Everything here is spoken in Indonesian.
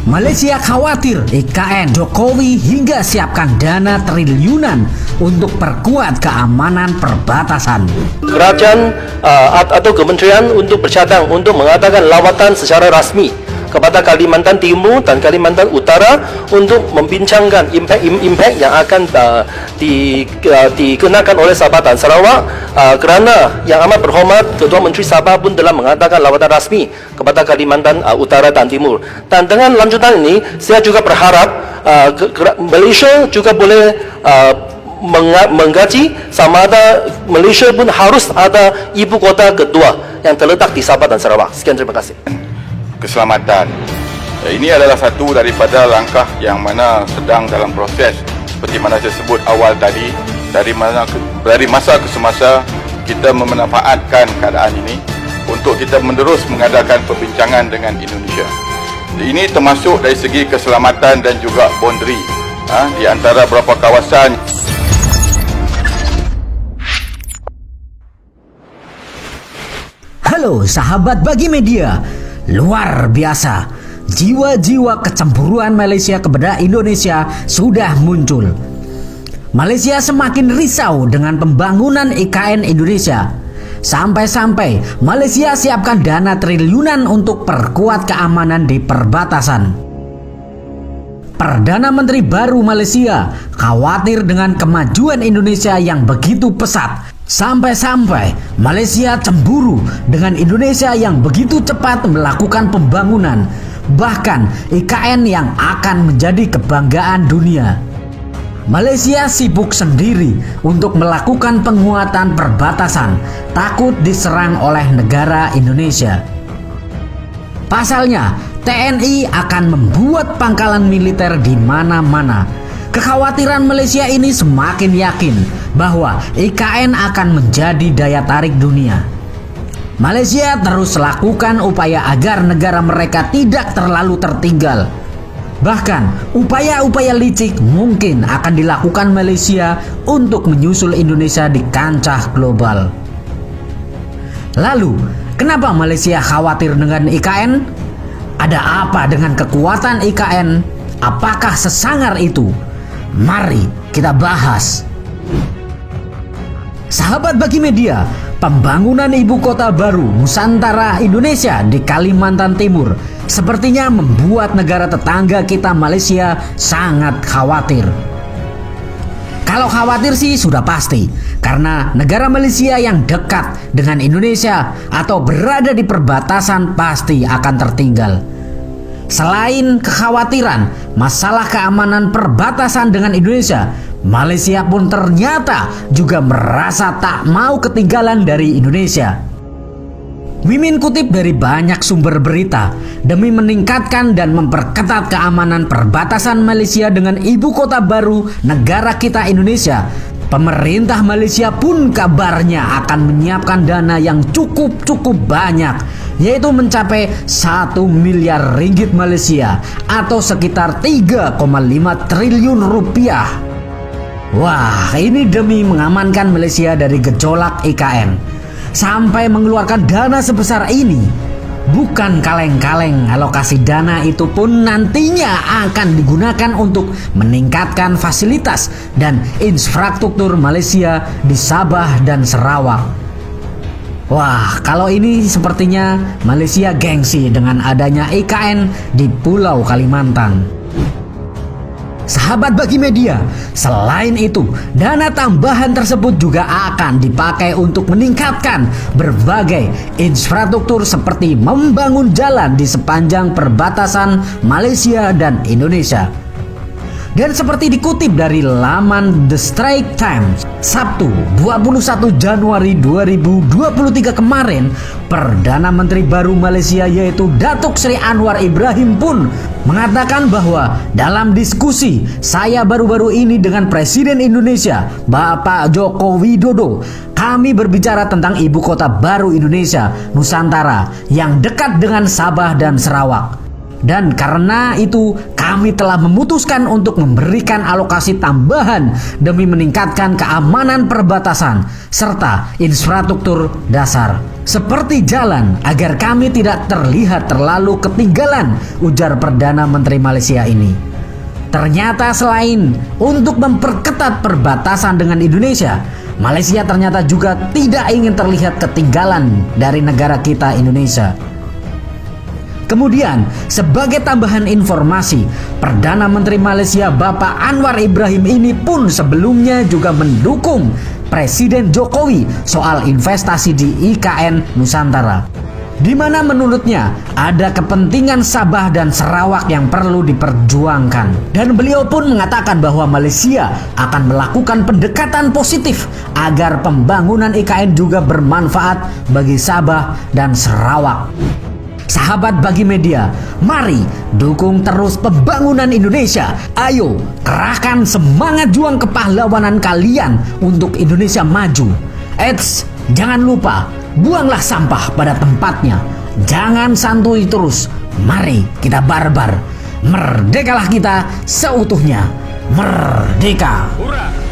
Malaysia khawatir IKN Jokowi hingga siapkan dana triliunan untuk perkuat keamanan perbatasan. Kerajaan atau kementerian untuk bercadang untuk mengadakan lawatan secara rasmi kepada Kalimantan Timur dan Kalimantan Utara untuk membincangkan impak yang akan dikenakan oleh Sabah dan Sarawak, kerana yang amat berhormat Ketua Menteri Sabah pun telah mengadakan lawatan rasmi kepada Kalimantan Utara dan Timur. Dan dengan lanjutan ini, saya juga berharap Malaysia juga boleh menggaji sama ada Malaysia pun harus ada ibu kota kedua yang terletak di Sabah dan Sarawak. Sekian, terima kasih. Keselamatan. Ini adalah satu daripada langkah yang mana sedang dalam proses, seperti mana saya sebut awal tadi, dari masa ke semasa kita memanfaatkan keadaan ini untuk kita menerus mengadakan perbincangan dengan Indonesia. Ini termasuk dari segi keselamatan dan juga boundary di antara beberapa kawasan. Halo sahabat Bagi Media. Luar biasa, jiwa-jiwa kecemburuan Malaysia kepada Indonesia sudah muncul. Malaysia semakin risau dengan pembangunan IKN Indonesia. Sampai-sampai Malaysia siapkan dana triliunan untuk perkuat keamanan di perbatasan. Perdana Menteri baru Malaysia khawatir dengan kemajuan Indonesia yang begitu pesat. Sampai-sampai Malaysia cemburu dengan Indonesia yang begitu cepat melakukan pembangunan, bahkan IKN yang akan menjadi kebanggaan dunia. Malaysia sibuk sendiri untuk melakukan penguatan perbatasan, takut diserang oleh negara Indonesia. Pasalnya, TNI akan membuat pangkalan militer di mana-mana. Kekhawatiran Malaysia ini semakin yakin bahwa IKN akan menjadi daya tarik dunia. Malaysia terus lakukan upaya agar negara mereka tidak terlalu tertinggal. Bahkan upaya-upaya licik mungkin akan dilakukan Malaysia untuk menyusul Indonesia di kancah global. Lalu, kenapa Malaysia khawatir dengan IKN? Ada apa dengan kekuatan IKN? Apakah sesangar itu? Mari kita bahas. Sahabat Bagi Media, pembangunan ibu kota baru Nusantara Indonesia di Kalimantan Timur sepertinya membuat negara tetangga kita Malaysia sangat khawatir. Kalau khawatir sih sudah pasti, karena negara Malaysia yang dekat dengan Indonesia atau berada di perbatasan pasti akan tertinggal. Selain kekhawatiran masalah keamanan perbatasan dengan Indonesia, Malaysia pun ternyata juga merasa tak mau ketinggalan dari Indonesia. Mimin kutip dari banyak sumber berita, demi meningkatkan dan memperketat keamanan perbatasan Malaysia dengan ibu kota baru negara kita Indonesia, pemerintah Malaysia pun kabarnya akan menyiapkan dana yang cukup banyak, yaitu mencapai 1 miliar ringgit Malaysia atau sekitar 3,5 triliun rupiah. Wah, ini demi mengamankan Malaysia dari gejolak IKN. Sampai mengeluarkan dana sebesar ini, bukan kaleng-kaleng. Alokasi dana itu pun nantinya akan digunakan untuk meningkatkan fasilitas dan infrastruktur Malaysia di Sabah dan Sarawak. Wah, kalau ini sepertinya Malaysia gengsi dengan adanya IKN di Pulau Kalimantan. Sahabat Bagi Media, selain itu, dana tambahan tersebut juga akan dipakai untuk meningkatkan berbagai infrastruktur seperti membangun jalan di sepanjang perbatasan Malaysia dan Indonesia. Dan seperti dikutip dari laman The Straits Times, Sabtu 21 Januari 2023 kemarin, Perdana Menteri baru Malaysia yaitu Datuk Seri Anwar Ibrahim pun mengatakan bahwa dalam diskusi saya baru-baru ini dengan Presiden Indonesia, Bapak Joko Widodo, kami berbicara tentang ibu kota baru Indonesia, Nusantara, yang dekat dengan Sabah dan Sarawak. Dan karena itu kami telah memutuskan untuk memberikan alokasi tambahan demi meningkatkan keamanan perbatasan serta infrastruktur dasar seperti jalan agar kami tidak terlihat terlalu ketinggalan, ujar Perdana Menteri Malaysia ini. Ternyata selain untuk memperketat perbatasan dengan Indonesia, Malaysia ternyata juga tidak ingin terlihat ketinggalan dari negara kita Indonesia. Kemudian, sebagai tambahan informasi, Perdana Menteri Malaysia Bapak Anwar Ibrahim ini pun sebelumnya juga mendukung Presiden Jokowi soal investasi di IKN Nusantara, di mana menurutnya ada kepentingan Sabah dan Sarawak yang perlu diperjuangkan. Dan beliau pun mengatakan bahwa Malaysia akan melakukan pendekatan positif agar pembangunan IKN juga bermanfaat bagi Sabah dan Sarawak. Sahabat Bagi Media, mari dukung terus pembangunan Indonesia. Ayo kerahkan semangat juang kepahlawanan kalian untuk Indonesia maju. Eits, jangan lupa buanglah sampah pada tempatnya. Jangan santuy terus. Mari kita barbar. Merdekalah kita seutuhnya. Merdeka. Hurra!